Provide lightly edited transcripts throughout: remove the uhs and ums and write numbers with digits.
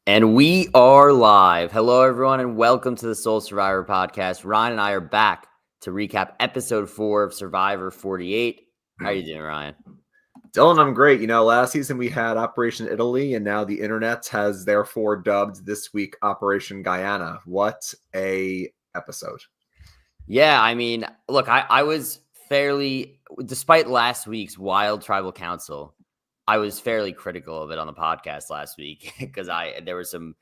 And we are live. Hello, everyone, and welcome to the Soul Survivor podcast. Ryan and I are back to recap episode 4 of Survivor 48. How are you doing, Ryan? Dylan, I'm great. Last season we had Operation Italy, and now the internet has therefore dubbed this week Operation Guyana. What a episode. Yeah, I mean, look, I was fairly, despite last week's wild tribal council, I was fairly critical of it on the podcast last week because there were some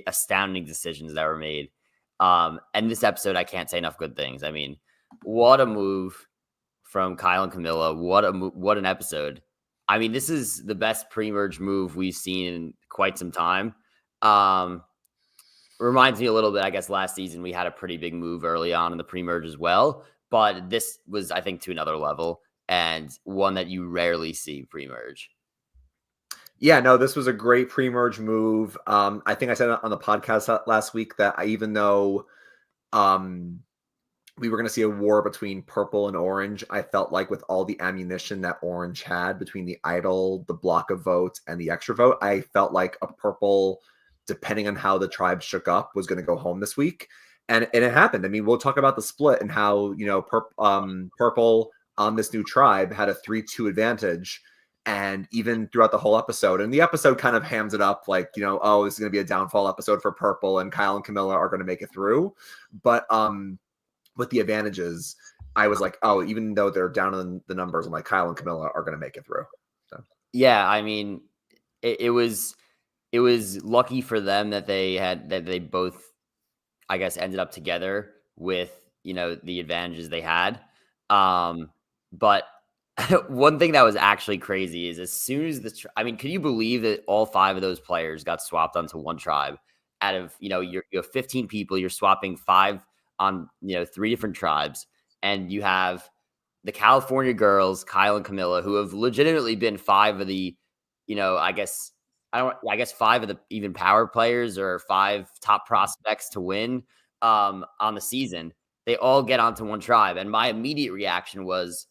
astounding decisions that were made. And this episode, I can't say enough good things. I mean, what a move from Kyle and Camilla. What an episode. I mean, this is the best pre-merge move we've seen in quite some time. Reminds me a little bit, I guess, last season we had a pretty big move early on in the pre-merge as well. But this was, I think, to another level and one that you rarely see pre-merge. Yeah, no, this was a great pre-merge move. I think I said on the podcast last week that even though we were going to see a war between purple and orange, I felt like with all the ammunition that orange had between the idol, the block of votes, and the extra vote, I felt like a purple, depending on how the tribe shook up, was going to go home this week. And it happened. I mean, we'll talk about the split and how, purple on this new tribe had a 3-2 advantage. And even throughout the whole episode, and the episode kind of hams it up like, this is going to be a downfall episode for purple and Kyle and Camilla are going to make it through. But with the advantages, I was like, even though they're down in the numbers, I'm like, Kyle and Camilla are going to make it through. So. Yeah, I mean, it was lucky for them that they both, I guess, ended up together with, the advantages they had. But one thing that was actually crazy is as soon as can you believe that all 5 of those players got swapped onto one tribe out of, you have 15 people, you're swapping 5 on, 3 different tribes, and you have the California girls, Kyle and Camilla, who have legitimately been 5 of the, I guess 5 of the even power players or 5 top prospects to win on the season. They all get onto one tribe. And my immediate reaction was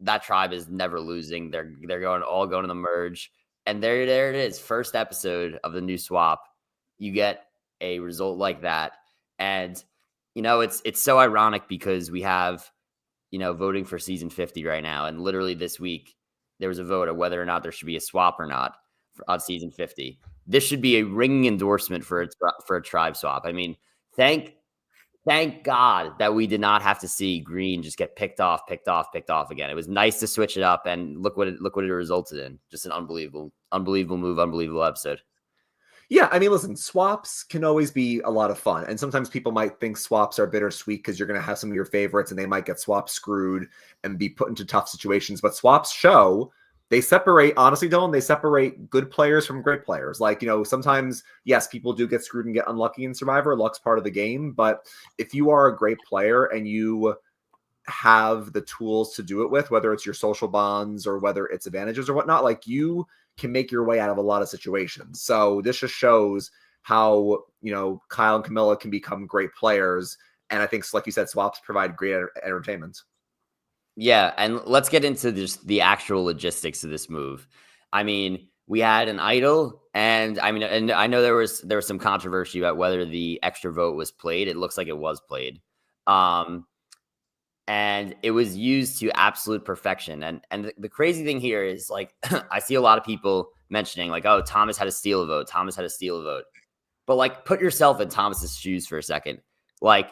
that tribe is never losing. They're all going to the merge. And there it is. First episode of the new swap. You get a result like that. And, it's so ironic because we have, voting for season 50 right now. And literally this week, there was a vote of whether or not there should be a swap or not on season 50. This should be a ringing endorsement for a tribe swap. I mean, thank God that we did not have to see Green just get picked off again. It was nice to switch it up, and look what it resulted in. Just an unbelievable move, unbelievable episode. Yeah, I mean, listen, swaps can always be a lot of fun. And sometimes people might think swaps are bittersweet because you're going to have some of your favorites and they might get swap screwed and be put into tough situations. But swaps show they separate, honestly, Dylan, they separate good players from great players. Like, sometimes, yes, people do get screwed and get unlucky in Survivor. Luck's part of the game. But if you are a great player and you have the tools to do it with, whether it's your social bonds or whether it's advantages or whatnot, like you can make your way out of a lot of situations. So this just shows how, Kyle and Camilla can become great players. And I think, like you said, swaps provide great entertainment. Yeah, and let's get into just the actual logistics of this move. I mean, we had an idol, and I know there was some controversy about whether the extra vote was played. It looks like it was played. And it was used to absolute perfection. And the crazy thing here is, like, I see a lot of people mentioning, like, oh, Thomas had to steal a vote. But, like, put yourself in Thomas's shoes for a second. Like,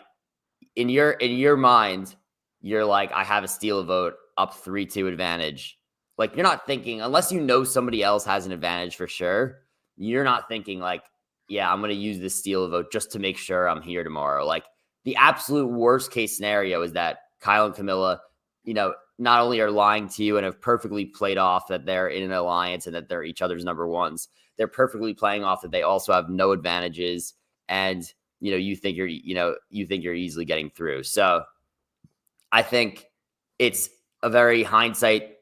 in your mind, you're like, I have a steal a vote, up 3-2 advantage. Like, you're not thinking, unless somebody else has an advantage for sure, you're not thinking like, yeah, I'm going to use this steal a vote just to make sure I'm here tomorrow. Like, the absolute worst case scenario is that Kyle and Camilla, not only are lying to you and have perfectly played off that they're in an alliance and that they're each other's number ones, they're perfectly playing off that they also have no advantages. And, you think you're easily getting through. So I think it's a very hindsight,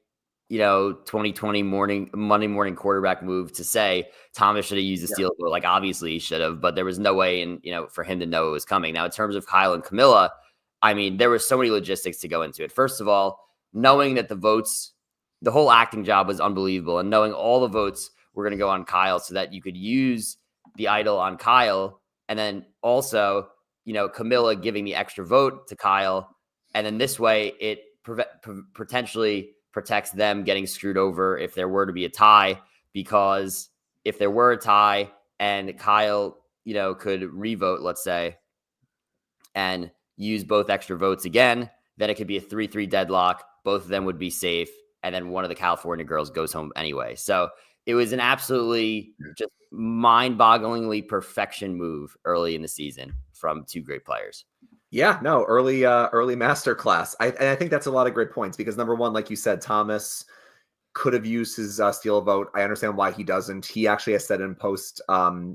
2020 Monday morning quarterback move to say Thomas should have used the steal vote. Like, obviously he should have, but there was no way for him to know it was coming. Now, in terms of Kyle and Camilla, I mean, there were so many logistics to go into it. First of all, knowing that the whole acting job was unbelievable, and knowing all the votes were going to go on Kyle so that you could use the idol on Kyle, and then also, Camilla giving the extra vote to Kyle, and then this way it potentially protects them getting screwed over if there were to be a tie, because if there were a tie and Kyle, could revote, let's say, and use both extra votes again, then it could be a 3-3 deadlock. Both of them would be safe. And then one of the California girls goes home anyway. So it was an absolutely just mind-bogglingly perfection move early in the season from two great players. Yeah, no, early masterclass. And I think that's a lot of great points because number one, like you said, Thomas could have used his steal vote. I understand why he doesn't. He actually has said in post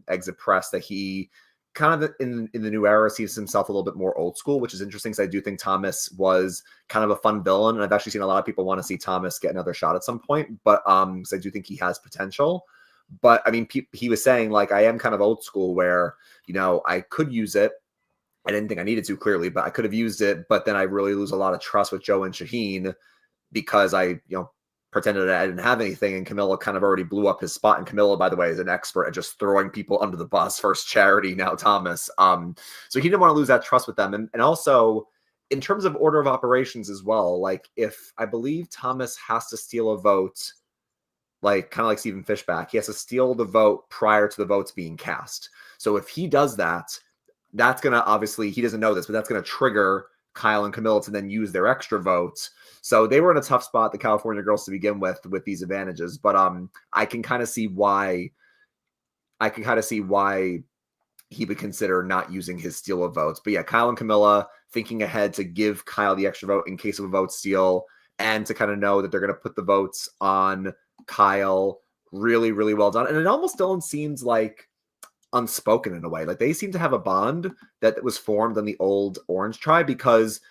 exit press that he kind of in the new era sees himself a little bit more old school, which is interesting because I do think Thomas was kind of a fun villain, and I've actually seen a lot of people want to see Thomas get another shot at some point, but because I do think he has potential. But I mean, he was saying like, I am kind of old school where, I could use it. I didn't think I needed to, clearly, but I could have used it. But then I really lose a lot of trust with Joe and Shaheen because I, pretended that I didn't have anything. And Camilla kind of already blew up his spot. And Camilla, by the way, is an expert at just throwing people under the bus. First Charity, now Thomas. So he didn't want to lose that trust with them. And also, in terms of order of operations as well, like if I believe Thomas has to steal a vote, like kind of like Stephen Fishback, he has to steal the vote prior to the votes being cast. So if he does that, that's going to obviously, he doesn't know this, but that's going to trigger Kyle and Camilla to then use their extra votes. So they were in a tough spot, the California girls, to begin with these advantages. But I can kind of see why he would consider not using his steal of votes. But yeah, Kyle and Camilla thinking ahead to give Kyle the extra vote in case of a vote steal and to kind of know that they're going to put the votes on Kyle. Really, really well done. And it almost still seems like unspoken in a way. Like they seem to have a bond that was formed on the old Orange Tribe, because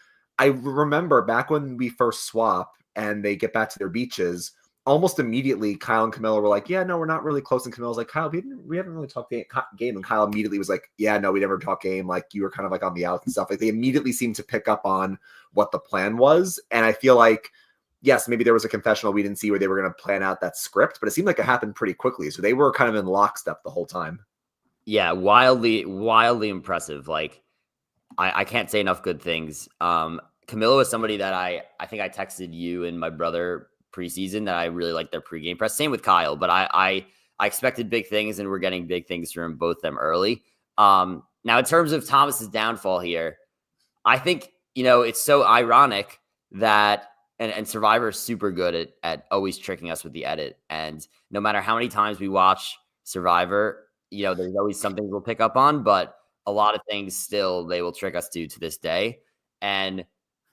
I remember back when we first swap and they get back to their beaches, almost immediately Kyle and Camilla were like, yeah, no, we're not really close. And Camilla's like, Kyle, we haven't really talked game. And Kyle immediately was like, yeah, no, we never talked game. Like you were kind of like on the outs and stuff. Like they immediately seemed to pick up on what the plan was. And I feel like, yes, maybe there was a confessional we didn't see where they were going to plan out that script, but it seemed like it happened pretty quickly. So they were kind of in lockstep the whole time. Yeah, wildly impressive. Like I can't say enough good things. Camilla was somebody that I think I texted you and my brother preseason that I really liked their pregame press. Same with Kyle, but I expected big things, and we're getting big things from both them early. Now in terms of Thomas's downfall here, I think, it's so ironic that and Survivor is super good at always tricking us with the edit. And no matter how many times we watch Survivor, there's always some things we'll pick up on, but a lot of things still they will trick us to this day. And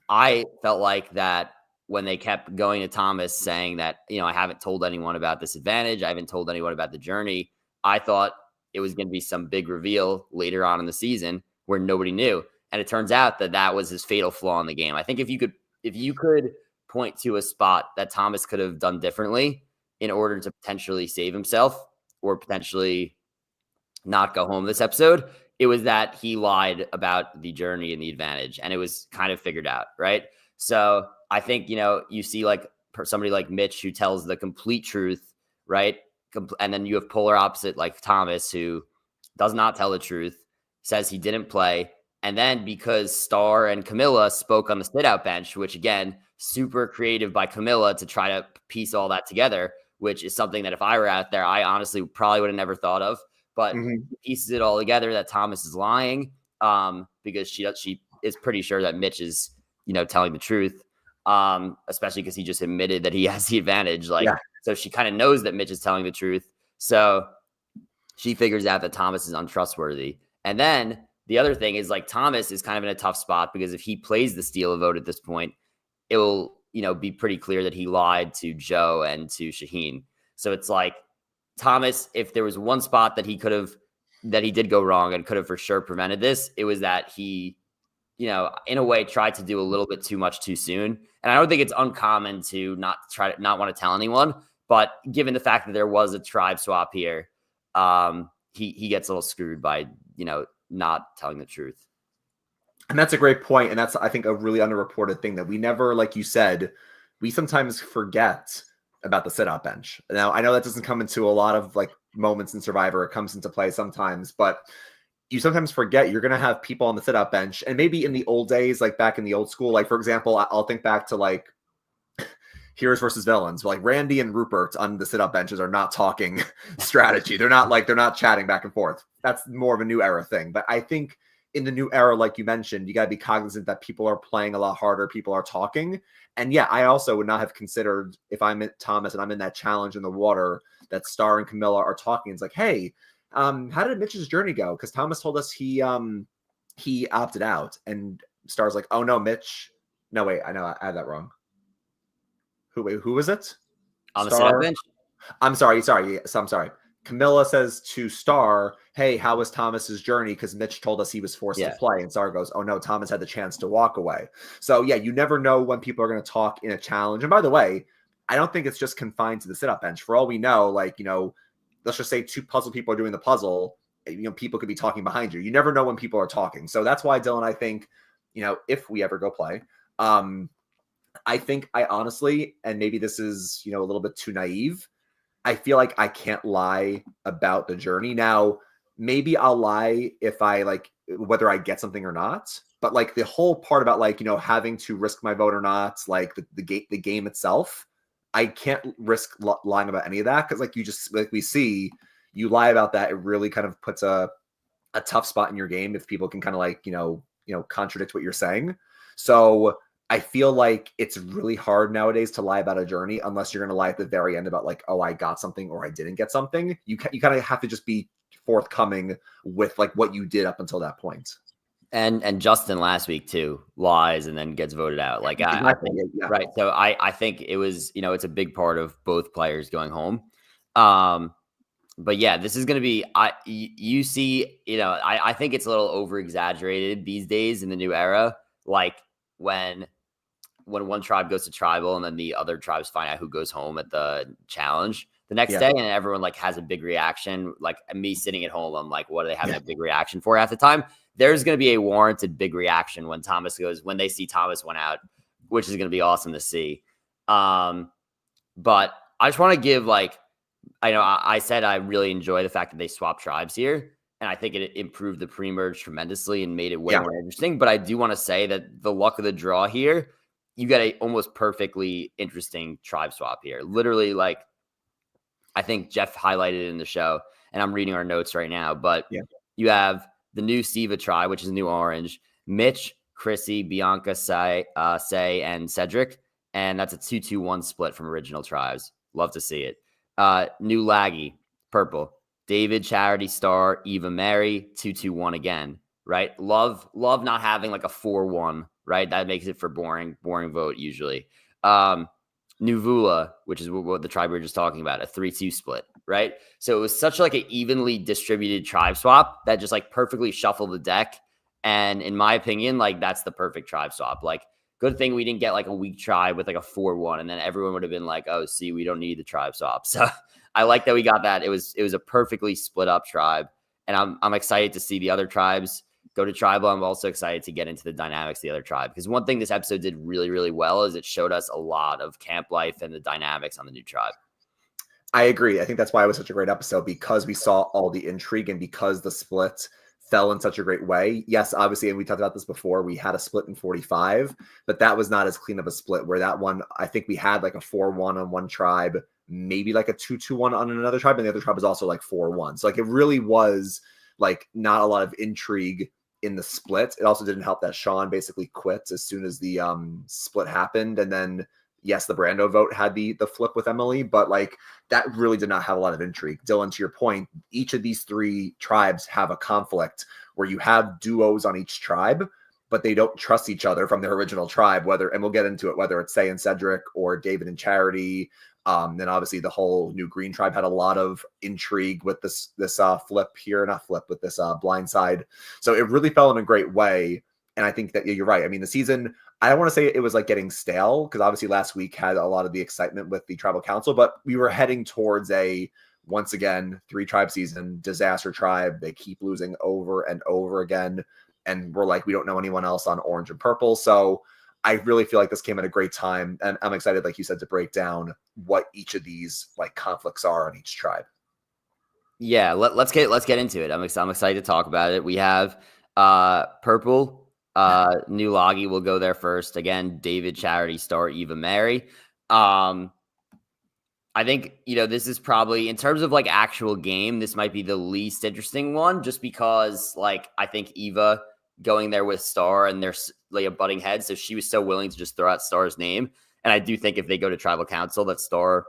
I felt like that when they kept going to Thomas saying that, I haven't told anyone about this advantage, I haven't told anyone about the journey, I thought it was going to be some big reveal later on in the season where nobody knew. And it turns out that was his fatal flaw in the game. I think if you could point to a spot that Thomas could have done differently in order to potentially save himself or potentially not go home this episode, it was that he lied about the journey and the advantage, and it was kind of figured out, right? So I think, you see like somebody like Mitch who tells the complete truth, right? And then you have polar opposite like Thomas, who does not tell the truth, says he didn't play. And then because Star and Camilla spoke on the sit-out bench, which again, super creative by Camilla to try to piece all that together, which is something that if I were out there, I honestly probably would have never thought of. But pieces it all together that Thomas is lying because she is pretty sure that Mitch is, telling the truth, especially because he just admitted that he has the advantage. So she kind of knows that Mitch is telling the truth. So she figures out that Thomas is untrustworthy. And then the other thing is like Thomas is kind of in a tough spot because if he plays the steal a vote at this point, it will, be pretty clear that he lied to Joe and to Shaheen. So it's like, Thomas, if there was one spot that he did go wrong and could have for sure prevented this, it was that he, in a way tried to do a little bit too much too soon. And I don't think it's uncommon to not want to tell anyone, but given the fact that there was a tribe swap here, he gets a little screwed by, not telling the truth. And that's a great point. And that's, I think, a really underreported thing that we never, like you said, we sometimes forget about the sit-out bench. Now, I know that doesn't come into a lot of like moments in Survivor. It comes into play sometimes, but you sometimes forget you're going to have people on the sit-out bench. And maybe in the old days, like back in the old school, like for example, I'll think back to like heroes versus villains. Like Randy and Rupert on the sit-up benches are not talking strategy. They're not chatting back and forth. That's more of a new era thing. But I think in the new era, like you mentioned, you got to be cognizant that people are playing a lot harder. People are talking. And yeah, I also would not have considered if I'm at Thomas and I'm in that challenge in the water that Star and Camilla are talking. It's like, hey, how did Mitch's journey go? Because Thomas told us he opted out, and Star's like, oh no, Mitch. No, wait, I know I had that wrong. Who was it? On the sit-up Star. bench? I'm sorry. Yes, I'm sorry. Camilla says to Star, hey, how was Thomas's journey? Because Mitch told us he was forced to Yeah. play. And Star goes, oh no, Thomas had the chance to walk away. So yeah, you never know when people are going to talk in a challenge. And by the way, I don't think it's just confined to the sit-up bench. For all we know, like, let's just say two puzzle people are doing the puzzle. People could be talking behind you. You never know when people are talking. So that's why, Dylan, I think, if we ever go play, I think I honestly, and maybe this is, a little bit too naive, I feel like I can't lie about the journey. Now, maybe I'll lie if I like whether I get something or not. But like the whole part about like, having to risk my vote or not, like the game itself, I can't risk lying about any of that. Cause like we see, you lie about that, it really kind of puts a tough spot in your game if people can kind of like, contradict what you're saying. So I feel like it's really hard nowadays to lie about a journey unless you're going to lie at the very end about like, oh, I got something or I didn't get something. You kind of have to just be forthcoming with like what you did up until that point. And Justin last week too lies and then gets voted out. Like I think, Yeah. right. So I think it was, it's a big part of both players going home. But yeah, this is going to be, you see, I think it's a little over exaggerated these days in the new era. Like when one tribe goes to tribal and then the other tribes find out who goes home at the challenge the next day, and everyone like has a big reaction. Like me sitting at home, I'm like, what are they having a big reaction for half the time? There's going to be a warranted big reaction when they see Thomas went out, which is going to be awesome to see. But I just want to give I said I really enjoy the fact that they swapped tribes here. And I think it improved the pre-merge tremendously and made it way more interesting. But I do want to say that the luck of the draw here, you get a almost perfectly interesting tribe swap here. Literally, like, I think Jeff highlighted it in the show, and I'm reading our notes right now. But you have the new Siva tribe, which is new orange, Mitch, Chrissy, Bianca, Say, and Cedric. And that's a 2-2-1 split from original tribes. Love to see it. New Laggy, purple. David, Charity, Star, Eva, Mary, 2-2-1 again, right? Love not having like a 4-1, right? That makes it for boring vote usually. New Vula, which is what the tribe we were just talking about, a 3-2 split, right? So it was such like an evenly distributed tribe swap that just like perfectly shuffled the deck. And in my opinion, like that's the perfect tribe swap. Like good thing we didn't get like a weak tribe with like a 4-1, and then everyone would have been like, oh, see, we don't need the tribe swap. So I like that we got that. It was a perfectly split up tribe. And I'm excited to see the other tribes go to tribal. I'm also excited to get into the dynamics of the other tribe. Because one thing this episode did really, really well is it showed us a lot of camp life and the dynamics on the new tribe. I agree. I think that's why it was such a great episode, because we saw all the intrigue and because the split fell in such a great way. Yes, obviously, and we talked about this before, we had a split in 45, but that was not as clean of a split, where that one, I think we had like a 4-1 on one tribe, maybe like a 2-2-1 on another tribe, and the other tribe was also like 4-1. So like it really was like not a lot of intrigue in the split. It also didn't help that Sean basically quit as soon as the split happened. And then yes, the Brando vote had the flip with Emily, but like that really did not have a lot of intrigue. Dylan, to your point, each of these three tribes have a conflict where you have duos on each tribe, but they don't trust each other from their original tribe, and we'll get into it, whether it's Say and Cedric or David and Charity. Then obviously the whole new green tribe had a lot of intrigue with this flip here, not flip, with this blindside. So it really fell in a great way. And I think that you're right. I mean, the season, I don't want to say it was like getting stale, because obviously last week had a lot of the excitement with the tribal council, but we were heading towards once again, 3-tribe season, disaster tribe. They keep losing over and over again. And we're like, we don't know anyone else on orange and purple. So I really feel like this came at a great time. And I'm excited, like you said, to break down what each of these like conflicts are on each tribe. Yeah, let's get into it. I'm excited to talk about it. We have purple. New Loggy will go there first. Again, David, Charity, Star, Eva, Mary. Um, I think, this is probably, in terms of like actual game, this might be the least interesting one, just because like I think Eva going there with Star and they're like a butting head, so she was so willing to just throw out Star's name. And I do think if they go to tribal council, that Star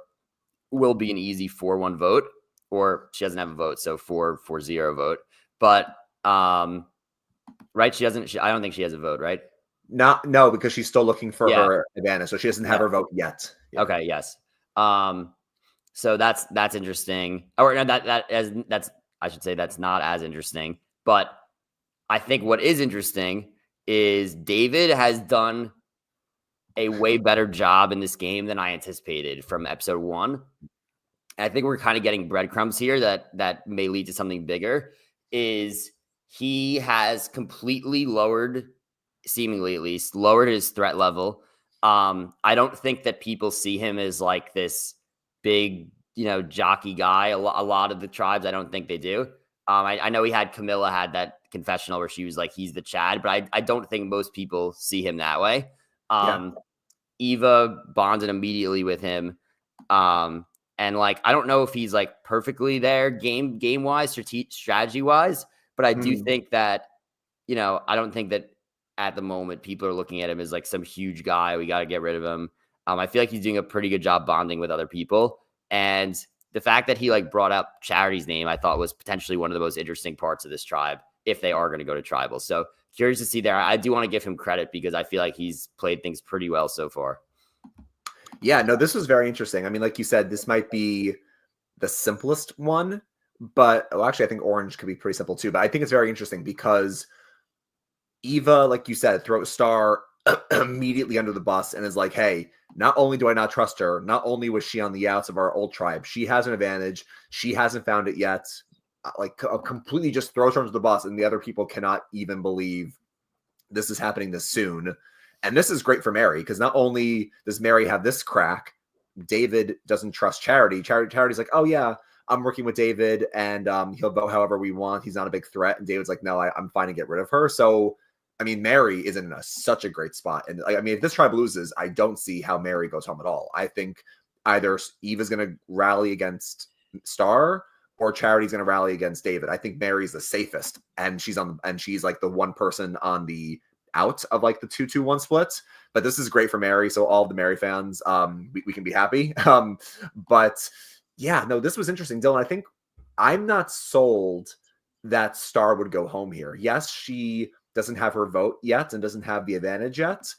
will be an easy 4-1 vote, or she doesn't have a vote, so 4-0 vote. But right, I don't think she has a vote, right? No, because she's still looking for Yeah. her advantage, so she doesn't have Yeah. her vote yet. Yeah. Okay. Yes. So that's interesting. Or no, that's I should say that's not as interesting. But I think what is interesting is David has done a way better job in this game than I anticipated from episode 1. And I think we're kind of getting breadcrumbs here that may lead to something bigger. Is he has completely lowered, seemingly at least, lowered his threat level. I don't think that people see him as like this big, jockey guy. A lot of the tribes, I don't think they do. I know Camilla had that confessional where she was like, he's the Chad, but I don't think most people see him that way. Yeah. Eva bonded immediately with him. And like, I don't know if he's like perfectly there game wise, strategy wise, but I do Mm. think that, I don't think that at the moment people are looking at him as like some huge guy. We got to get rid of him. I feel like he's doing a pretty good job bonding with other people. And the fact that he like brought up Charity's name, I thought was potentially one of the most interesting parts of this tribe if they are going to go to tribal. So curious to see there. I do want to give him credit because I feel like he's played things pretty well so far. Yeah, no, this was very interesting. I mean, like you said, this might be the simplest one, but actually, I think orange could be pretty simple too. But I think it's very interesting because Eva, like you said, throws Star immediately under the bus and is like, hey, not only do I not trust her, not only was she on the outs of our old tribe, she has an advantage. She hasn't found it yet. Like, completely just throws her under the bus, and the other people cannot even believe this is happening this soon. And this is great for Mary because not only does Mary have this crack, David doesn't trust Charity. Charity's like, oh yeah, I'm working with David, and he'll vote however we want. He's not a big threat. And David's like, no, I'm fine to get rid of her. So, I mean, Mary is in such a great spot. And I mean, if this tribe loses, I don't see how Mary goes home at all. I think either Eva's going to rally against Star or Charity's going to rally against David. I think Mary's the safest, and she's like the one person on the out of like the 2-2-1 splits. But this is great for Mary, so all of the Mary fans, we can be happy. But yeah, no, this was interesting, Dylan. I think I'm not sold that Star would go home here. Yes, she doesn't have her vote yet and doesn't have the advantage yet,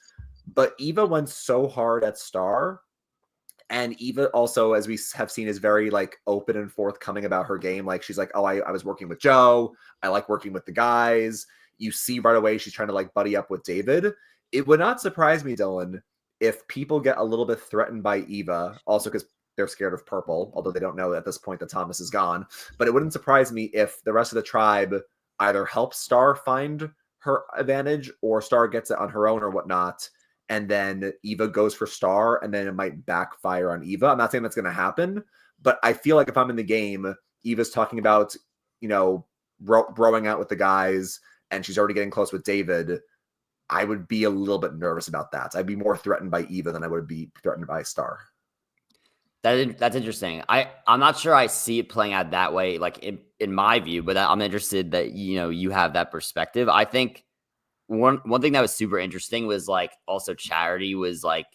but Eva went so hard at Star. And Eva also, as we have seen, is very like open and forthcoming about her game. Like she's like, oh, I was working with Joe. I like working with the guys. You see right away she's trying to like buddy up with David. It would not surprise me, Dylan, if people get a little bit threatened by Eva, also because they're scared of purple, although they don't know at this point that Thomas is gone. But it wouldn't surprise me if the rest of the tribe either helps Star find her advantage or Star gets it on her own or whatnot. And then Eva goes for Star, and then it might backfire on Eva. I'm not saying that's going to happen, but I feel like if I'm in the game, Eva's talking about, broing out with the guys, and she's already getting close with David. I would be a little bit nervous about that. I'd be more threatened by Eva than I would be threatened by Star. That's interesting. I'm not sure I see it playing out that way, like in my view, but I'm interested that you have that perspective. I think one thing that was super interesting was like also Charity was like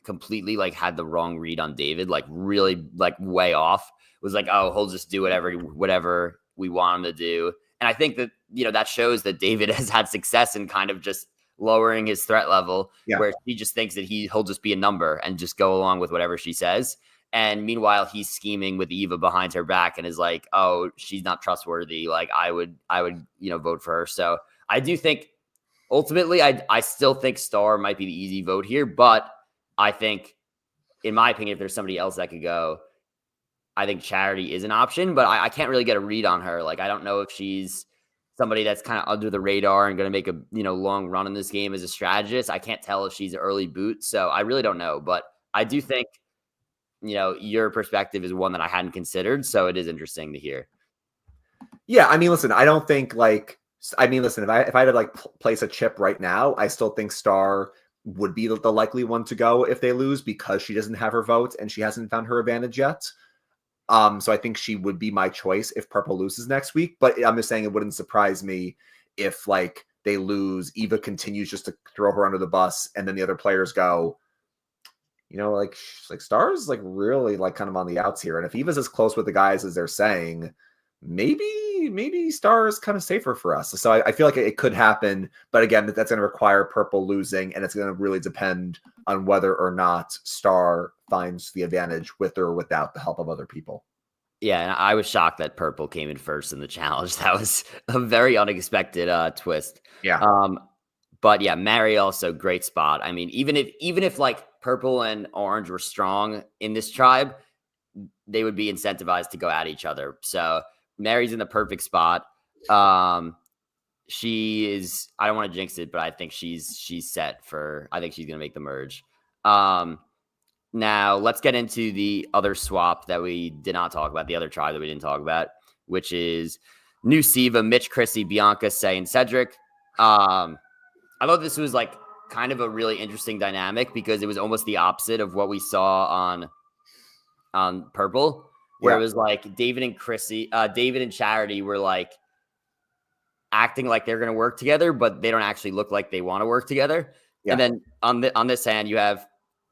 completely like had the wrong read on David, like really like way off. Was like, oh, he'll just do whatever we want him to do. And I think that that shows that David has had success in kind of just lowering his threat level, where he just thinks that he'll just be a number and just go along with whatever she says. And meanwhile, he's scheming with Eva behind her back and is like, oh, she's not trustworthy. Like I would vote for her. So I do think ultimately, I still think Star might be the easy vote here, but I think, in my opinion, if there's somebody else that could go, I think Charity is an option, but I can't really get a read on her. Like, I don't know if she's somebody that's kind of under the radar and going to make a long run in this game as a strategist. I can't tell if she's an early boot, so I really don't know. But I do think, your perspective is one that I hadn't considered, so it is interesting to hear. Yeah, I mean, listen, I don't think like I mean, listen, if I had to like place a chip right now, I still think Star would be the likely one to go if they lose because she doesn't have her vote and she hasn't found her advantage yet. So I think she would be my choice if Purple loses next week. But I'm just saying it wouldn't surprise me if like they lose, Eva continues just to throw her under the bus, and then the other players go, like Stars like really like kind of on the outs here. And if Eva's as close with the guys as they're saying, maybe Star is kind of safer for us. So I feel like it could happen, but again, that's going to require Purple losing, and it's going to really depend on whether or not Star finds the advantage with or without the help of other people. Yeah, and I was shocked that Purple came in first in the challenge. That was a very unexpected twist. Yeah, Um, but yeah, Mary also great spot. I mean, even if like Purple and Orange were strong in this tribe, they would be incentivized to go at each other. So Mary's in the perfect spot. She is. I don't want to jinx it, but I think she's set for. I think she's gonna make the merge. Now let's get into the other swap that we did not talk about. The other tribe that we didn't talk about, which is New Siva, Mitch, Chrissy, Bianca, Say, and Cedric. I thought this was like kind of a really interesting dynamic because it was almost the opposite of what we saw on Purple, where yeah, it was like David and Charity were like acting like they're going to work together, but they don't actually look like they want to work together. And yeah, then on this hand, you have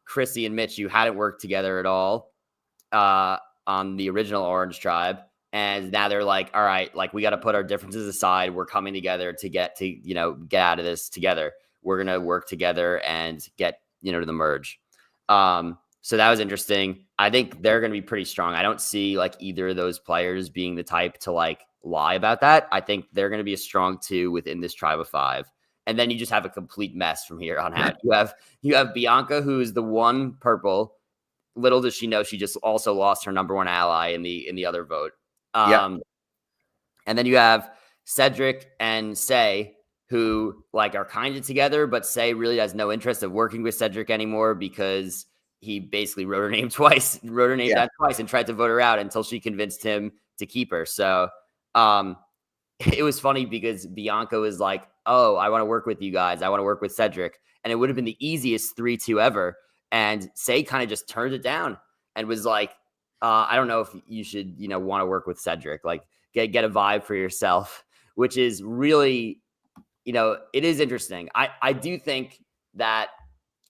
Chrissy and Mitch, who hadn't worked together at all on the original Orange Tribe. And now they're like, all right, like we got to put our differences aside. We're coming together to get out of this together. We're going to work together and get, to the merge. So that was interesting. I think they're going to be pretty strong. I don't see like either of those players being the type to like lie about that. I think they're going to be a strong two within this tribe of five. And then you just have a complete mess from here on out. You have Bianca, who is the one Purple. Little does she know, she just also lost her number one ally in the other vote. yeah, And then you have Cedric and Say, who like are kind of together, but Say really has no interest of working with Cedric anymore because he basically wrote her name yeah, down twice, and tried to vote her out until she convinced him to keep her. So um, it was funny because Bianca was like, "Oh, I want to work with you guys. I want to work with Cedric," and it would have been the easiest 3-2 ever. And Say kind of just turned it down and was like, "I don't know if you should, want to work with Cedric. Like, get a vibe for yourself," which is really, it is interesting. I do think that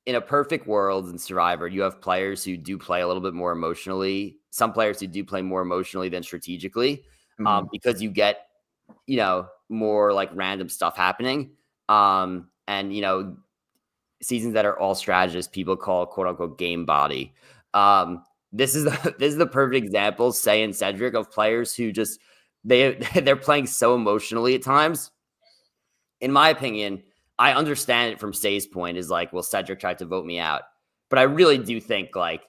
in a perfect world in Survivor, you have players who do play a little bit more emotionally. Some players who do play more emotionally than strategically, mhm, because you get, more like random stuff happening. And seasons that are all strategists, people call quote unquote game body. This is the perfect example, Say and Cedric, of players who just they're playing so emotionally at times. In my opinion, I understand it from Say's point is like, well, Cedric tried to vote me out. But I really do think like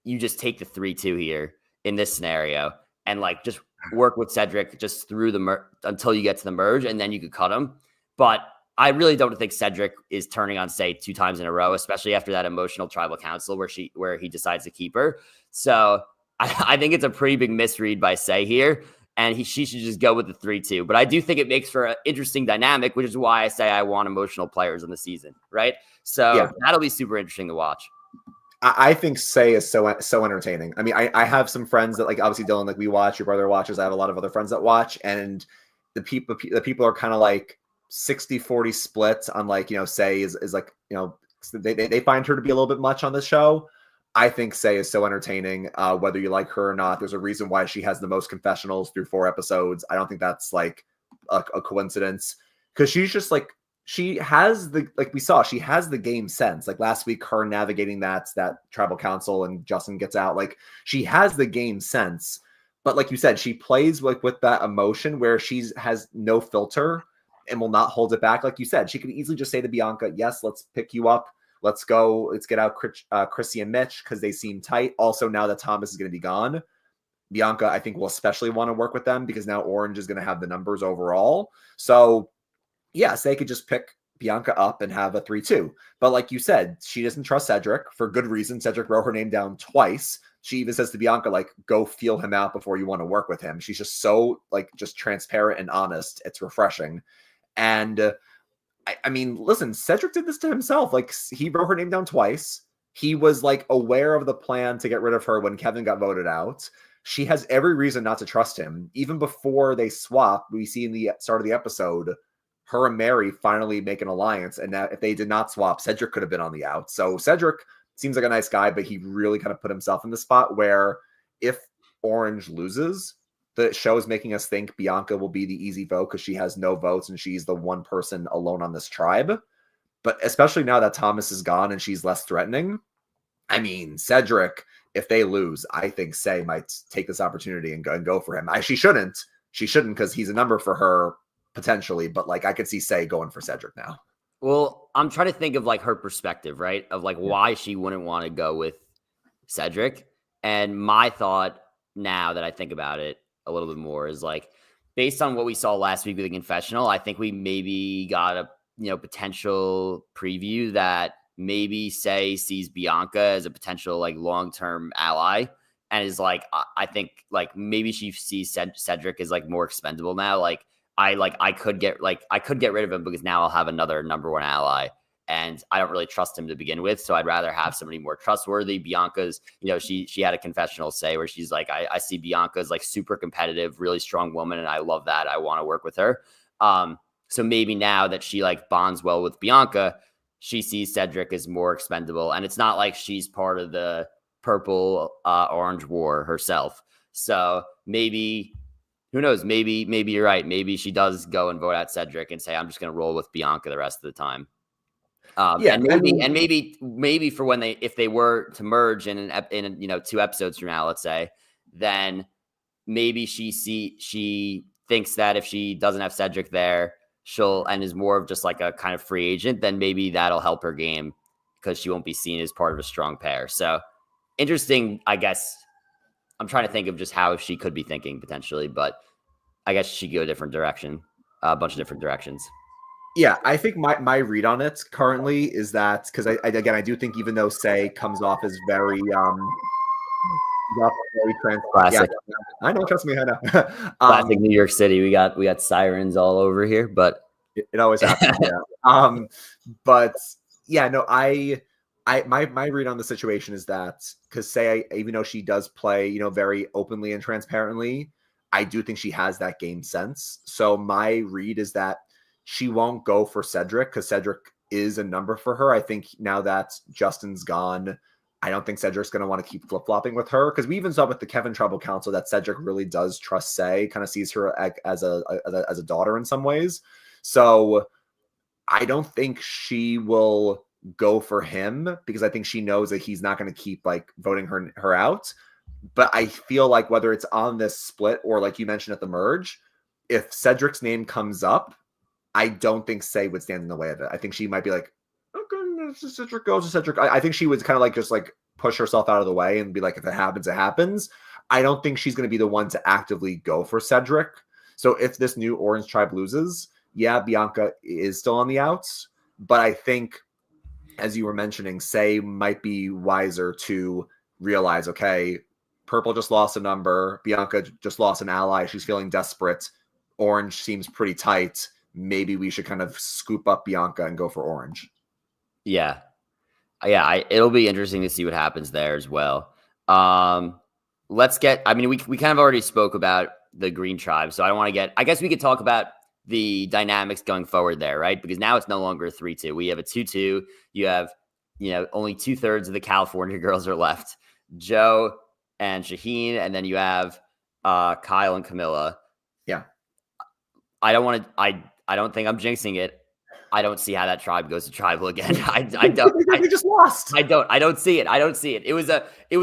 you just take the 3-2 here in this scenario and like just work with Cedric just through until you get to the merge, and then you could cut him. But I really don't think Cedric is turning on Say 2 times in a row, especially after that emotional tribal council where he decides to keep her. So I think it's a pretty big misread by Say here, and she should just go with the 3-2. But I do think it makes for an interesting dynamic, which is why I say I want emotional players in the season, right? yeah. So that'll be super interesting to watch. I think Say is so entertaining. I mean, I have some friends that like obviously Dylan, like we watch, your brother watches. I have a lot of other friends that watch, and the people are kind of like 60-40 split on like, Say is like, they find her to be a little bit much on the show. I think Say is so entertaining, whether you like her or not. There's a reason why she has the most confessionals through 4 episodes. I don't think that's like a coincidence, because she's just like, she has she has the game sense. Like last week, her navigating that tribal council and Justin gets out. Like she has the game sense, but like you said, she plays like with that emotion where has no filter and will not hold it back. Like you said, she could easily just say to Bianca, "Yes, let's pick you up. Let's go. Let's get out Chrissy and Mitch because they seem tight." Also, now that Thomas is going to be gone, Bianca, I think, will especially want to work with them because now Orange is going to have the numbers overall. So yes, they could just pick Bianca up and have a 3-2. But like you said, she doesn't trust Cedric for good reason. Cedric wrote her name down twice. she even says to Bianca, like, go feel him out before you want to work with him. She's just so like just transparent and honest. It's refreshing. And I mean, listen, Cedric did this to himself. Like, he wrote her name down twice. He was like aware of the plan to get rid of her when Kevin got voted out. She has every reason not to trust him. Even before they swap, we see in the start of the episode, her and Mary finally make an alliance. And that if they did not swap, Cedric could have been on the out. So Cedric seems like a nice guy, but he really kind of put himself in the spot where if Orange loses, the show is making us think Bianca will be the easy vote because she has no votes and she's the one person alone on this tribe. But especially now that Thomas is gone and she's less threatening, I mean, Cedric, if they lose, I think Say might take this opportunity and go for him. She shouldn't. She shouldn't because he's a number for her potentially, but like I could see Say going for Cedric now. Well, I'm trying to think of like her perspective, right? Of like why she wouldn't want to go with Cedric. And my thought now that I think about it a little bit more is like based on what we saw last week with the confessional, I think we maybe got a potential preview that maybe Say sees Bianca as a potential like long-term ally and is like I think like maybe she sees Cedric as like more expendable now. I could get rid of him because now I'll have another number one ally. And I don't really trust him to begin with. So I'd rather have somebody more trustworthy. Bianca's, she had a confessional say where she's like, I see Bianca as like super competitive, really strong woman. And I love that. I want to work with her. So maybe now that she like bonds well with Bianca, she sees Cedric as more expendable. And it's not like she's part of the purple orange war herself. So maybe, who knows? Maybe you're right. Maybe she does go and vote out Cedric and say, I'm just going to roll with Bianca the rest of the time. And maybe for when if they were to merge in 2 episodes from now, let's say, then maybe she thinks that if she doesn't have Cedric there, and is more of just like a kind of free agent, then maybe that'll help her game because she won't be seen as part of a strong pair. So interesting, I guess. I'm trying to think of just how she could be thinking potentially, but I guess she could go a different direction, a bunch of different directions. Yeah, I think my read on it currently is that because I do think even though Say comes off as very classic. Yeah, I know, trust me, I know. Classic New York City. We got sirens all over here, but it always happens. Yeah. But yeah, no, my read on the situation is that because Say, even though she does play, very openly and transparently, I do think she has that game sense. So my read is that she won't go for Cedric because Cedric is a number for her. I think now that Justin's gone, I don't think Cedric's going to want to keep flip-flopping with her because we even saw with the Kevin Trouble Council that Cedric really does trust Say, kind of sees her as a daughter in some ways. So I don't think she will go for him because I think she knows that he's not going to keep like voting her out. But I feel like whether it's on this split or like you mentioned at the merge, if Cedric's name comes up, I don't think Say would stand in the way of it. I think she might be like, okay, Cedric goes to Cedric. I think she would kind of like just like push herself out of the way and be like, if it happens, it happens. I don't think she's going to be the one to actively go for Cedric. So if this new Orange Tribe loses, yeah, Bianca is still on the outs. But I think, as you were mentioning, Say might be wiser to realize, okay, Purple just lost a number. Bianca just lost an ally. She's feeling desperate. Orange seems pretty tight. Maybe we should kind of scoop up Bianca and go for Orange. Yeah. It'll be interesting to see what happens there as well. We kind of already spoke about the Green Tribe, so I guess we could talk about the dynamics going forward there, right? Because now it's no longer a 3-2. We have a 2-2. You have, only 2/3 of the California girls are left. Joe and Shaheen, and then you have Kyle and Camilla. Yeah. I don't think I'm jinxing it. I don't see how that tribe goes to tribal again. I don't. They just lost. I don't see it. It was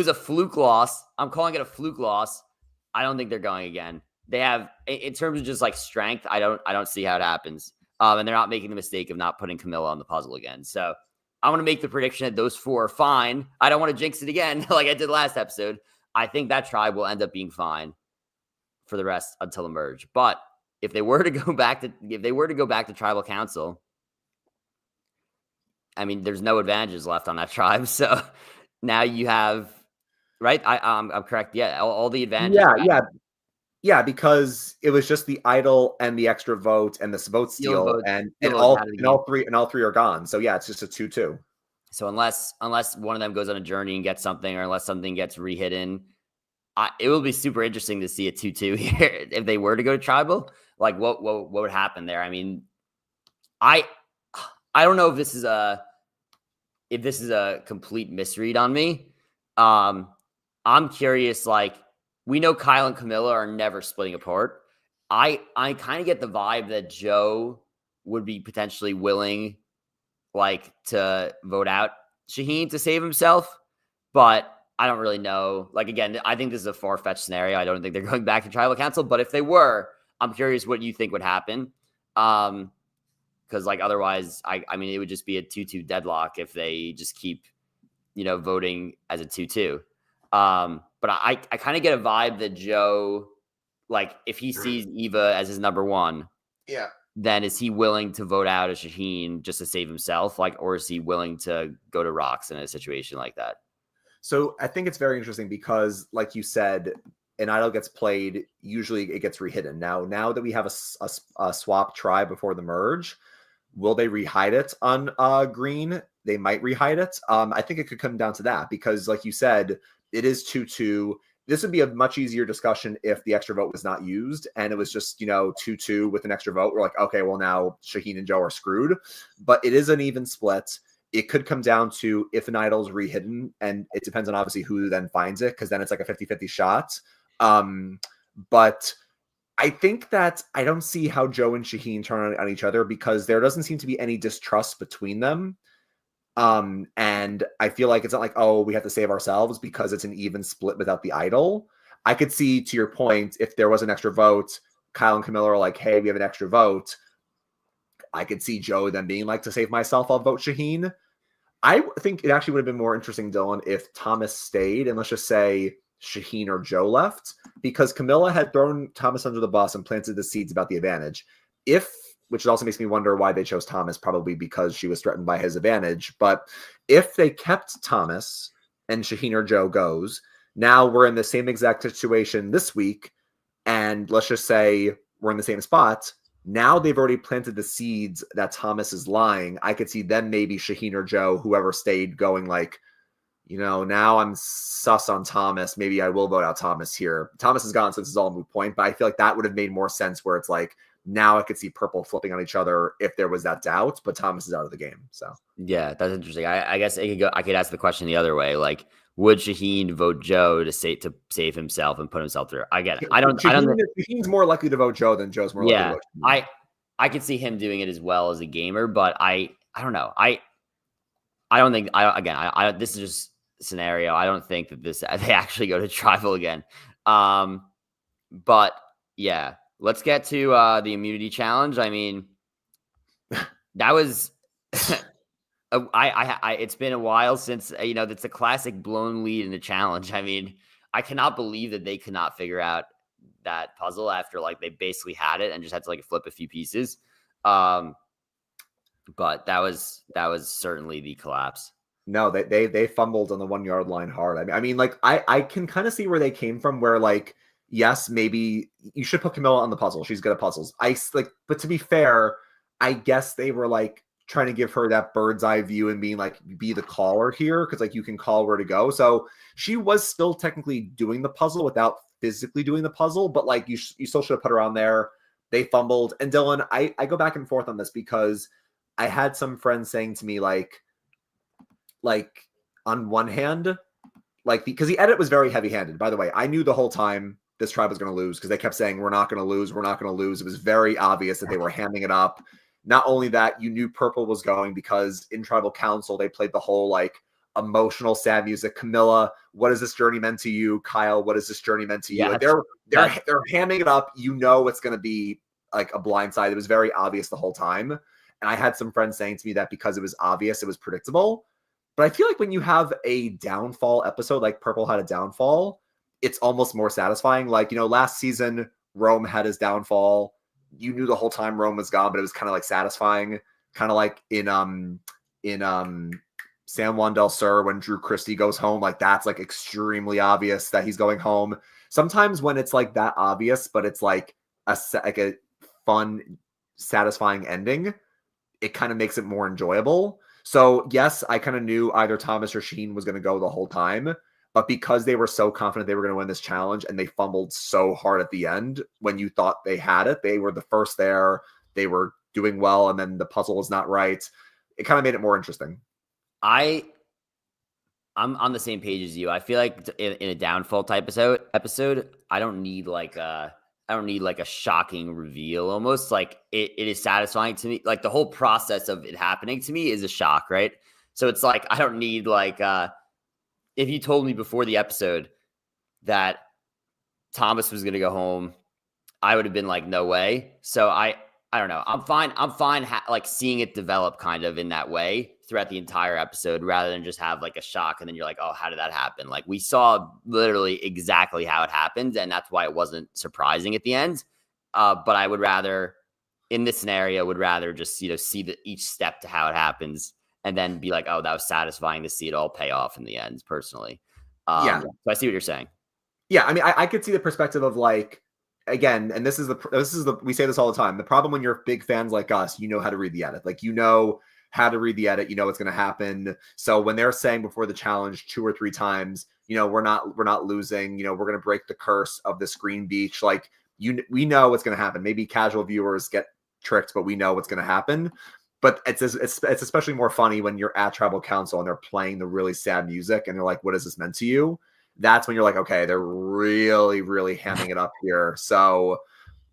a fluke loss. I'm calling it a fluke loss. I don't think they're going again. They have, in terms of just like strength, I don't see how it happens. And they're not making the mistake of not putting Camilla on the puzzle again. So I want to make the prediction that those 4 are fine. I don't want to jinx it again like I did last episode. I think that tribe will end up being fine for the rest until the merge. But if they were to go back to tribal council, I mean, there's no advantages left on that tribe. So now you have right? I'm correct. Yeah, all the advantages Yeah, are yeah, yeah, because it was just the idol and the extra vote and the vote steal, and steal votes out of the game. all three are gone. So yeah, it's just a 2-2. So unless one of them goes on a journey and gets something, or unless something gets rehidden, it will be super interesting to see a 2-2 here if they were to go to tribal. Like what would happen there? I mean, I I don't know if this is a complete misread on me. Um, I'm curious. Like we know Kyle and Camilla are never splitting apart. I kind of get the vibe that Joe would be potentially willing, like, to vote out Shaheen to save himself, but I don't really know. Like again, I think this is a far fetched scenario. I don't think they're going back to tribal council, but if they were, I'm curious what you think would happen. Because like otherwise, I mean, it would just be a 2-2 deadlock if they just keep voting as a 2-2. But I kind of get a vibe that Joe, like, if he sees Eva as his number one, Yeah. then is he willing to vote out a Shaheen just to save himself? Like, or is he willing to go to rocks in a situation like that? So I think it's very interesting because, like you said, an idol gets played, usually it gets rehidden. Now that we have a swap try before the merge, will they rehide it on green? They might rehide it. I think it could come down to that because, like you said, it is 2-2. This would be a much easier discussion if the extra vote was not used and it was just, 2-2 with an extra vote. We're like, okay, well, now Shaheen and Joe are screwed. But it is an even split. It could come down to if an idol's rehidden, and it depends on obviously who then finds it, because then it's like a 50-50 shot. But I think that I don't see how Joe and Shaheen turn on each other because there doesn't seem to be any distrust between them. And I feel like it's not like, oh, we have to save ourselves because it's an even split without the idol. I could see, to your point, if there was an extra vote, Kyle and Camilla are like, hey, we have an extra vote. I could see Joe then being like, to save myself, I'll vote Shaheen. I think it actually would have been more interesting, Dylan, if Thomas stayed and let's just say Shaheen or Joe left, because Camilla had thrown Thomas under the bus and planted the seeds about the advantage. Which also makes me wonder why they chose Thomas, probably because she was threatened by his advantage. But if they kept Thomas and Shaheen or Joe goes, now we're in the same exact situation this week. And let's just say we're in the same spot. Now they've already planted the seeds that Thomas is lying. I could see then maybe Shaheen or Joe, whoever stayed, going like, now I'm sus on Thomas. Maybe I will vote out Thomas here. Thomas is gone, so this is all a moot point. But I feel like that would have made more sense where it's like, now I could see purple flipping on each other if there was that doubt, but Thomas is out of the game. So yeah, that's interesting. I guess I could ask the question the other way. Like, would Shaheen vote Joe to save himself and put himself through? I get it. Shaheen's more likely to vote Joe than Joe's more likely to vote Shaheen. I could see him doing it as well as a gamer, but I don't know. I don't think this is just a scenario. I don't think that they actually go to tribal again. But yeah, let's get to the immunity challenge. I mean, that was it's been a while since it's a classic blown lead in the challenge. I mean, I cannot believe that they could not figure out that puzzle after like they basically had it and just had to like flip a few pieces. But that was certainly the collapse. No, they fumbled on the 1 yard line hard. I mean, like I can kind of see where they came from. Where like, yes, maybe you should put Camilla on the puzzle. She's good at puzzles. But to be fair, I guess they were like trying to give her that bird's eye view and being like, be the caller here because like you can call where to go. So she was still technically doing the puzzle without physically doing the puzzle, but like you still should have put her on there. They fumbled. And Dylan, I go back and forth on this because I had some friends saying to me like on one hand, like because the edit was very heavy-handed. By the way, I knew the whole time this tribe was going to lose because they kept saying we're not going to lose, we're not going to lose. It was very obvious that they were hamming it up. Not only that, you knew purple was going because in tribal council they played the whole like emotional sad music. Camilla, what has this journey meant to you? Kyle, what has this journey meant to you? Yeah, like, they're hamming it up. It's going to be like a blindside. It was very obvious the whole time. And I had some friends saying to me that because it was obvious, it was predictable. But I feel like when you have a downfall episode, like Purple had a downfall, it's almost more satisfying. Like, last season, Rome had his downfall. You knew the whole time Rome was gone, but it was kind of like satisfying. Kind of like in San Juan del Sur when Drew Christie goes home, like that's like extremely obvious that he's going home. Sometimes when it's like that obvious, but it's like a fun, satisfying ending, it kind of makes it more enjoyable. So yes, I kind of knew either Thomas or Sheen was going to go the whole time, but because they were so confident they were going to win this challenge and they fumbled so hard at the end when you thought they had it, they were the first there, they were doing well, and then the puzzle was not right. It kind of made it more interesting. I'm on the same page as you. I feel like in a downfall type episode, I don't need like a shocking reveal. Almost like it is satisfying to me. Like the whole process of it happening to me is a shock, right? So it's like I don't need like if you told me before the episode that Thomas was going to go home, I would have been like, no way. So I don't know. I'm fine. Like seeing it develop kind of in that way throughout the entire episode rather than just have like a shock. And then you're like, oh, how did that happen? Like we saw literally exactly how it happened. And that's why it wasn't surprising at the end. But I would rather in this scenario would rather just, see each step to how it happens and then be like, oh, that was satisfying to see it all pay off in the end personally. Yeah. So I see what you're saying. Yeah. I mean, I could see the perspective of like, again, and this is the we say this all the time. The problem when you're big fans like us, you know how to read the edit. Like how to read the edit, what's going to happen. So when they're saying before the challenge 2 or 3 times, we're not losing, we're going to break the curse of this green beach. Like we know what's going to happen. Maybe casual viewers get tricked, but we know what's going to happen. But it's especially more funny when you're at tribal council and they're playing the really sad music and they're like, what has this meant to you? That's when you're like, okay, they're really, really hamming it up here. So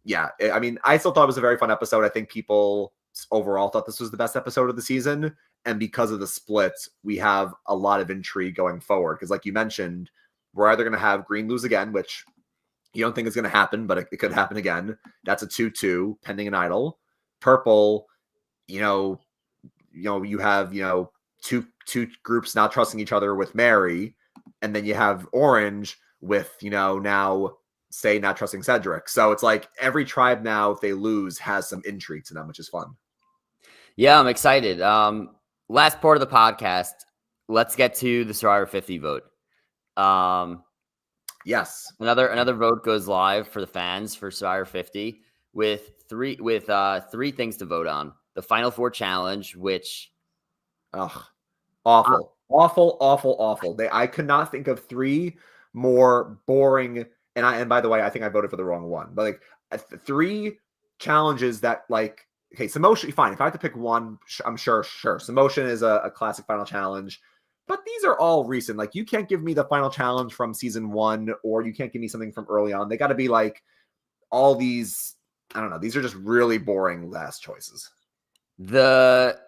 yeah, I mean, I still thought it was a very fun episode. I think people overall thought this was the best episode of the season. And because of the split, we have a lot of intrigue going forward. Because like you mentioned, we're either going to have Green lose again, which you don't think is going to happen, but it could happen again. That's a 2-2 pending an idol. Purple, you have, two groups not trusting each other with Mary. And then you have Orange with, now say not trusting Cedric. So it's like every tribe now, if they lose, has some intrigue to them, which is fun. Yeah, I'm excited. Last part of the podcast, let's get to the Survivor 50 vote. Yes. Another vote goes live for the fans for Survivor 50 with three things to vote on. The Final Four challenge, which awful. I could not think of 3 more boring. And by the way, I think I voted for the wrong one. But like 3 challenges that like, okay, Samotion, fine. If I have to pick one, I'm sure. Samotion is a classic final challenge. But these are all recent. Like you can't give me the final challenge from season 1, or you can't give me something from early on. They got to be like all these. I don't know. These are just really boring last choices. The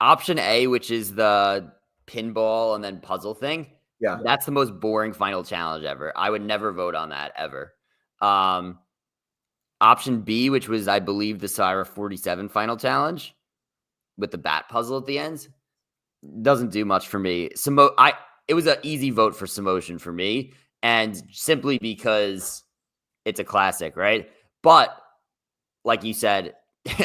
option A, which is the pinball and then puzzle thing. Yeah. That's the most boring final challenge ever. I would never vote on that ever. Option B, which was, I believe, the Survivor 47 final challenge with the bat puzzle at the end, doesn't do much for me. It was an easy vote for Samotion for me, and simply because it's a classic, right? But like you said,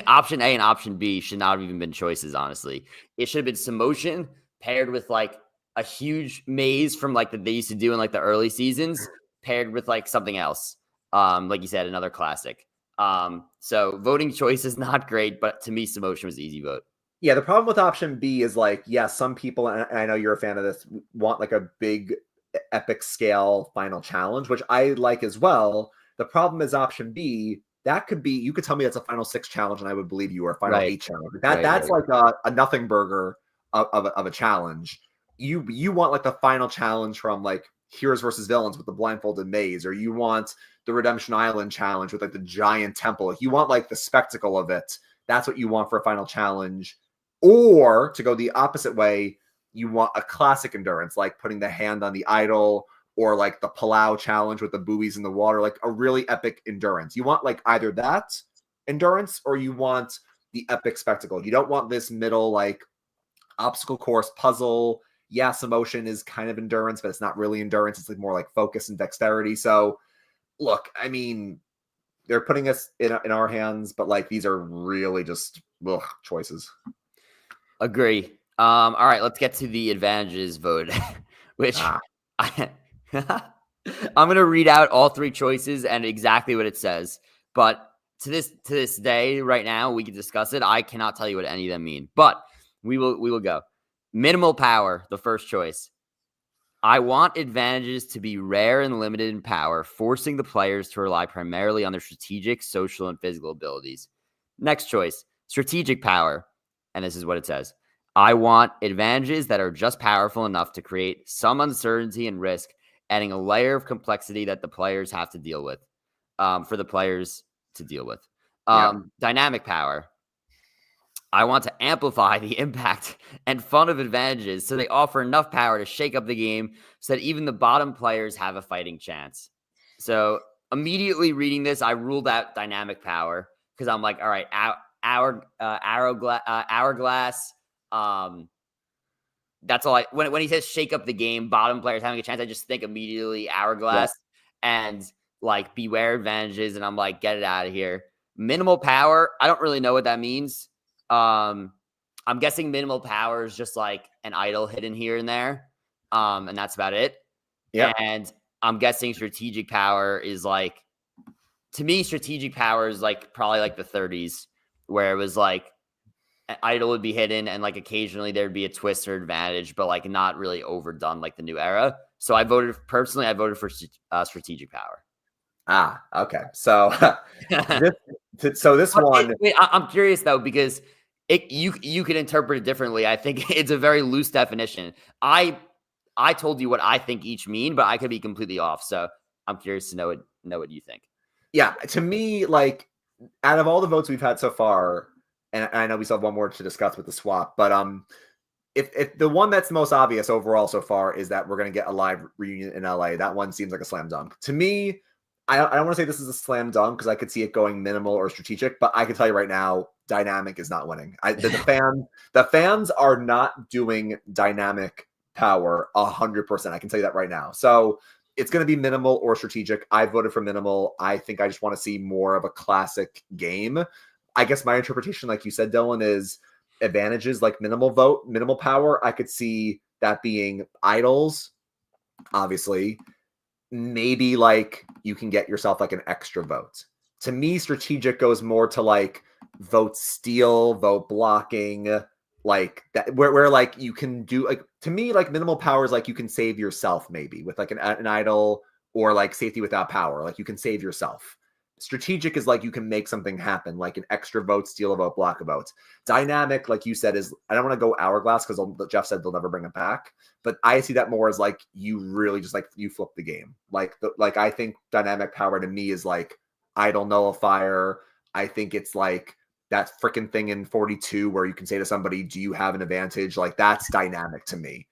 option A and option B should not have even been choices, honestly. It should have been Samotion paired with like a huge maze from like that they used to do in like the early seasons, paired with like something else. Like you said, another classic. So voting choice is not great, but to me, Samotion was an easy vote. Yeah, the problem with option B is like, some people, and I know you're a fan of this, want like a big epic scale final challenge, which I like as well. The problem is option B, that could be, you could tell me it's a final 6 challenge and I would believe you, or a final 8 challenge. That's like a nothing burger of a challenge. You want like the final challenge from like Heroes versus Villains with the blindfolded maze, or you want the Redemption Island challenge with like the giant temple. You want like the spectacle of it. That's what you want for a final challenge. Or to go the opposite way, you want a classic endurance, like putting the hand on the idol, or like the Palau challenge with the buoys in the water, like a really epic endurance. You want like either that endurance, or you want the epic spectacle. You don't want this middle like obstacle course puzzle. Yes, emotion is kind of endurance, but it's not really endurance. It's like more like focus and dexterity. So look, I mean, they're putting us in our hands, but like these are really just choices. Agree. All right, let's get to the advantages vote, which Ah, I, I'm gonna read out all three choices and exactly what it says. But to this day, right now, we can discuss it. I cannot tell you what any of them mean, but we will go. Minimal power, the first choice. I want advantages to be rare and limited in power, forcing the players to rely primarily on their strategic, social, and physical abilities. Next choice, strategic power. And this is what it says. I want advantages that are just powerful enough to create some uncertainty and risk, adding a layer of complexity that the players have to deal with, for the players to deal with. yep, Dynamic power. I want to amplify the impact and fun of advantages so they offer enough power to shake up the game so that even the bottom players have a fighting chance. So immediately reading this, I ruled out dynamic power because I'm like, all right, hourglass. Um, that's all I when he says shake up the game, bottom players having a chance, I just think immediately yep, hourglass and like beware advantages, and I'm like, get it out of here. Minimal power, I don't really know what that means. Um, I'm guessing minimal power is just like an idol hidden here and there. And that's about it. yep. And I'm guessing strategic power is like, to me, strategic power is like probably like the 30s, where it was like an idol would be hidden and like occasionally there'd be a twist or advantage, but like not really overdone like the new era. So I voted for strategic power. Ah, okay. So this, so this But one, I'm curious though, because you can interpret it differently. I think it's a very loose definition. I told you what I think each mean, but I could be completely off. So I'm curious to know what you think. yeah, to me, like out of all the votes we've had so far, and I know we still have one more to discuss with the swap, but if the one that's the most obvious overall so far is that we're going to get a live reunion in LA, that one seems like a slam dunk. To me, I don't want to say this is a slam dunk because I could see it going minimal or strategic, but I can tell you right now, dynamic is not winning. The fans are not doing dynamic power 100%. I can tell you that right now. So it's going to be minimal or strategic. I voted for minimal. I think I just want to see more of a classic game. I guess my interpretation, like you said, Dylan, is advantages like minimal power. I could see that being idols, obviously. Maybe like you can get yourself like an extra vote. To me, strategic goes more to like vote steal, vote blocking, like that where like you can do like to me like minimal power is like you can save yourself maybe with like an idol or like safety without power, like you can save yourself. Strategic is like you can make something happen, like an extra vote, steal a vote, block a vote. Dynamic, like you said, is I don't want to go hourglass because Jeff said they'll never bring it back, but I see that more as like you really just like you flip the game. Like I think dynamic power to me is like idle nullifier. I think it's like that freaking thing in 42 where you can say to somebody, "Do you have an advantage?" Like that's dynamic to me.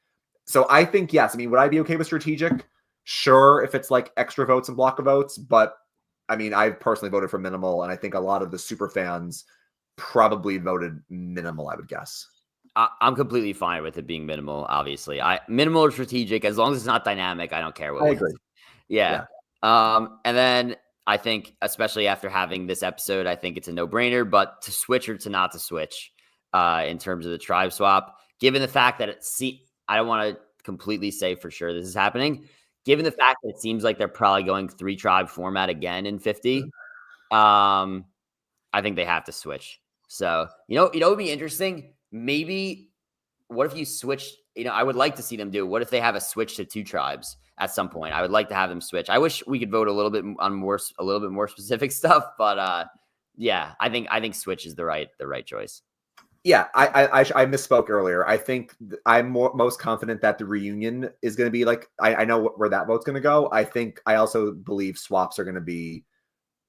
So I think yes. I mean, would I be okay with strategic? Sure, if it's like extra votes and block of votes, but I mean, I personally voted for minimal, and I think a lot of the super fans probably voted minimal. I would guess. I'm completely fine with it being minimal. Obviously, I minimal or strategic, as long as it's not dynamic, I don't care what I wins. agree. Yeah. Yeah. And then I think, especially after having this episode, I think it's a no-brainer. But to switch or to not to switch, in terms of the tribe swap, given the fact that I don't want to completely say for sure this is happening. Given the fact that it seems like they're probably going 3 tribe format again in 50, um, I think they have to switch. So it would be interesting. Maybe what if you switch? I would like to see them do. What if they have a switch to 2 tribes at some point? I would like to have them switch. I wish we could vote a little bit more specific stuff, but yeah, I think switch is the right choice. Yeah, I misspoke earlier. I think I'm most confident that the reunion is going to be like I know where that vote's going to go. I also believe swaps are going to be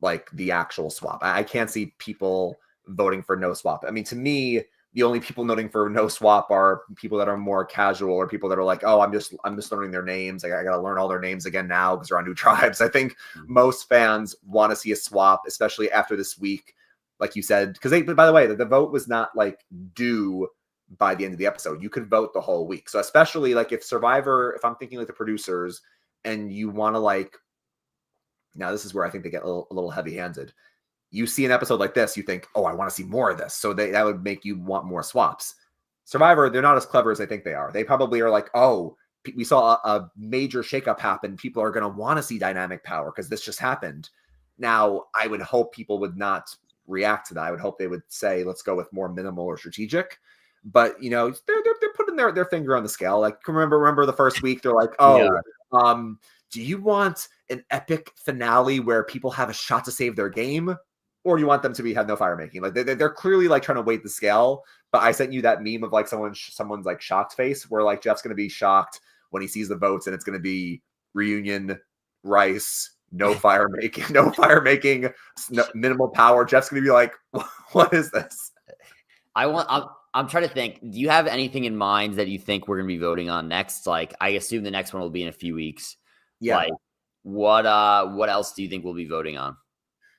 like the actual swap. I can't see people voting for no swap. I mean, to me, the only people voting for no swap are people that are more casual or people that are like, oh, I'm just learning their names. I got to learn all their names again now because they're on new tribes. I think most fans want to see a swap, especially after this week, like you said, because by the way, the vote was not like due by the end of the episode. You could vote the whole week. So especially like if I'm thinking like the producers and you want to like, now this is where I think they get a little heavy-handed. You see an episode like this, you think, oh, I want to see more of this. So that would make you want more swaps. Survivor, they're not as clever as I think they are. They probably are like, oh, we saw a major shakeup happen. People are going to want to see dynamic power because this just happened. Now, I would hope people would not react to that. I would hope they would say, let's go with more minimal or strategic. But they're putting their finger on the scale. Like remember the first week, they're like, Yeah. oh, do you want an epic finale where people have a shot to save their game? Or do you want them to have no fire making? Like they're clearly like trying to weight the scale. But I sent you that meme of like someone's like shocked face where like Jeff's going to be shocked when he sees the votes and it's going to be reunion, Rice, no fire making, minimal power. Jeff's going to be like, what is this? I'm trying to think. Do you have anything in mind that you think we're going to be voting on next? Like, I assume the next one will be in a few weeks. Yeah. Like, what else do you think we'll be voting on?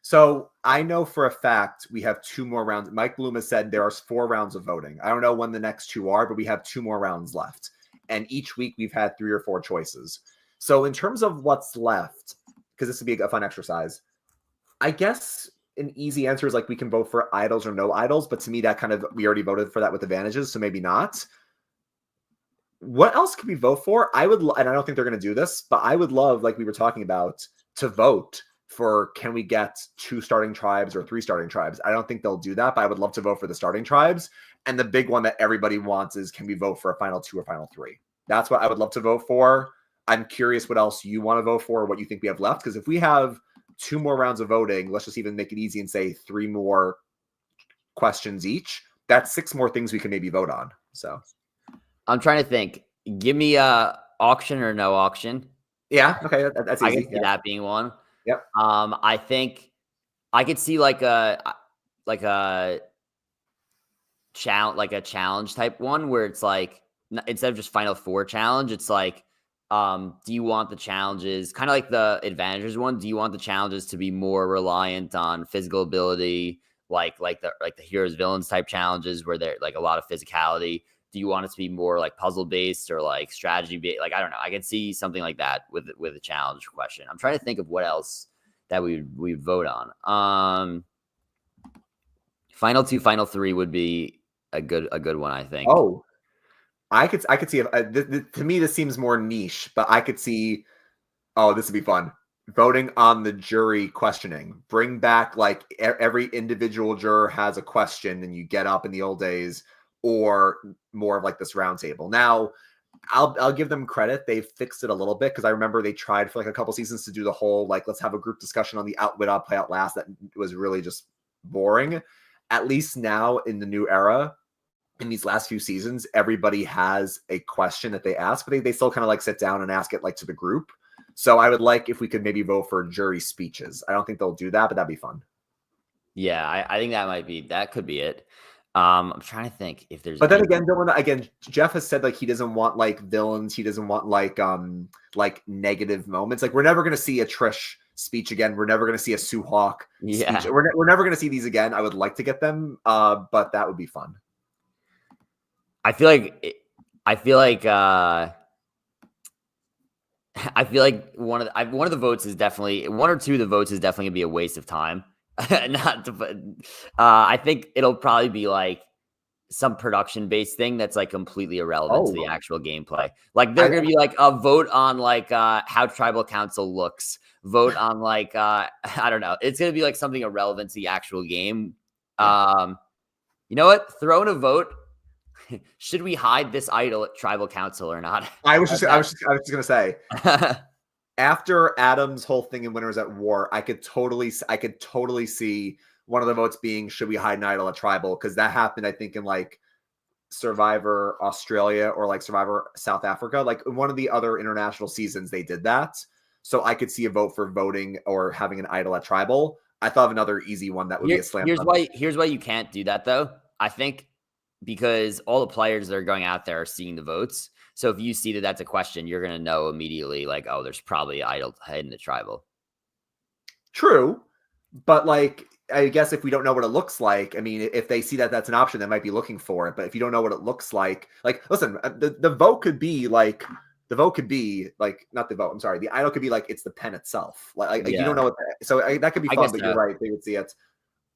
So I know for a fact we have 2 more rounds. Mike Bloom has said there are 4 rounds of voting. I don't know when the next 2 are, but we have 2 more rounds left. And each week we've had 3 or 4 choices. So in terms of what's left, because this would be a fun exercise, I guess an easy answer is like we can vote for idols or no idols. But to me, that kind of, we already voted for that with advantages. So maybe not. What else could we vote for? I would, and I don't think they're going to do this, but I would love, like we were talking about, to vote for can we get 2 starting tribes or 3 starting tribes. I don't think they'll do that, but I would love to vote for the starting tribes. And the big one that everybody wants is can we vote for a final 2 or final 3? That's what I would love to vote for. I'm curious what else you want to vote for, or what you think we have left. Because if we have 2 more rounds of voting, let's just even make it easy and say 3 more questions each. That's 6 more things we can maybe vote on. So I'm trying to think. Give me a auction or no auction. Yeah. Okay. That's easy. I can see that being one. Yep. I think I could see like a challenge type one where it's like instead of just Final Four challenge, it's like, do you want the challenges kind of like the advantages one? Do you want the challenges to be more reliant on physical ability, like the heroes villains type challenges where they're like a lot of physicality? Do you want it to be more like puzzle based or like strategy based? Like, I don't know. I could see something like that with a challenge question. I'm trying to think of what else that we would vote on. Final 2, final 3 would be a good one, I think. Oh, I could see to me this seems more niche, but I could see. Oh, this would be fun. Voting on the jury questioning. Bring back like every individual juror has a question, and you get up in the old days. Or more of like this round table. Now, I'll give them credit. They've fixed it a little bit because I remember they tried for like a couple seasons to do the whole like let's have a group discussion on the outwit out play out last. That was really just boring. At least now in the new era, in these last few seasons, everybody has a question that they ask, but they still kind of like sit down and ask it like to the group. So I would like if we could maybe vote for jury speeches. I don't think they'll do that, but that'd be fun. Yeah, I think that could be it. I'm trying to think if there's. But then again, Jeff has said like he doesn't want like villains. He doesn't want like negative moments. Like we're never going to see a Trish speech again. We're never going to see a Sue Hawk speech. We're never going to see these again. I would like to get them, but that would be fun. I feel like one of the votes is definitely 1 or 2 of the votes is definitely gonna be a waste of time. I think it'll probably be like some production based thing that's like completely irrelevant to the actual gameplay. Like they're gonna be like a vote on like how tribal council looks, vote on like I don't know. It's gonna be like something irrelevant to the actual game. You know what? Throw in a vote. Should we hide this idol at tribal council or not? I was just gonna say. After Adam's whole thing in Winners at War, I could totally see one of the votes being should we hide an idol at tribal, because that happened I think in like Survivor Australia or like Survivor South Africa, like in one of the other international seasons they did that. So I could see a vote for voting or having an idol at tribal. I thought of another easy one that would be a slam. Here's why you can't do that though. I think because all the players that are going out there are seeing the votes. So if you see that that's a question, you're going to know immediately, like, oh, there's probably an idol hidden in the tribal. True. But like, I guess if we don't know what it looks like, I mean, if they see that that's an option, they might be looking for it. But if you don't know what it looks like, listen, the vote could be like, not the vote. I'm sorry. The idol could be like, it's the pen itself. Like you don't know what, that could be fun, but you're right. They would see it.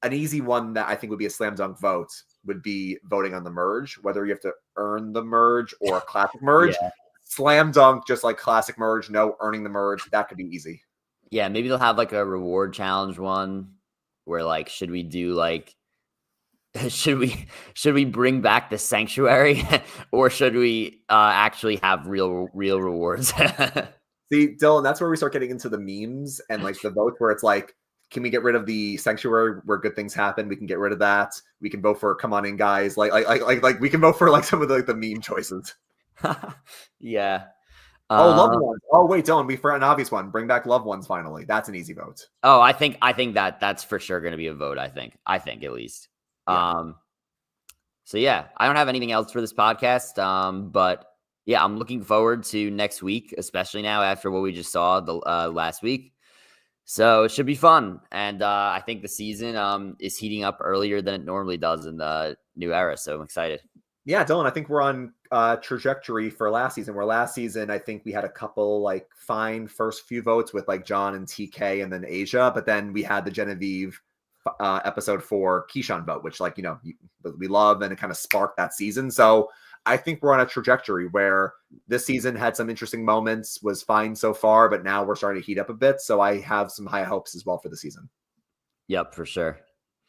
An easy one that I think would be a slam dunk vote would be voting on the merge, whether you have to earn the merge or a classic merge. Yeah. Slam dunk, just like classic merge, no earning the merge. That could be easy. Yeah, maybe they'll have like a reward challenge one where like should we do like should we bring back the sanctuary or should we actually have real rewards? See, Dylan, that's where we start getting into the memes and like the votes where it's like, can we get rid of the sanctuary where good things happen? We can get rid of that. We can vote for come on in, guys. Like we can vote for like some of the, like the meme choices. Yeah. Oh, loved ones. Oh, wait, Dylan, we forgot an obvious one. Bring back loved ones finally. That's an easy vote. Oh, I think that that's for sure going to be a vote. I think at least. Yeah. So yeah, I don't have anything else for this podcast. But yeah, I'm looking forward to next week, especially now after what we just saw the last week. So it should be fun, and I think the season is heating up earlier than it normally does in the new era. So I'm excited. Yeah, Dylan, I think we're on trajectory for last season. Where last season, I think we had a couple like fine first few votes with like John and TK and then Asia, but then we had the Genevieve episode 4 Keyshawn vote, which like, we love, and it kind of sparked that season. So I think we're on a trajectory where this season had some interesting moments, was fine so far, but now we're starting to heat up a bit. So I have some high hopes as well for the season. Yep, for sure.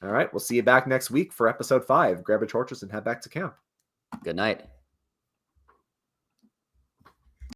All right. We'll see you back next week for episode 5. Grab your torches and head back to camp. Good night.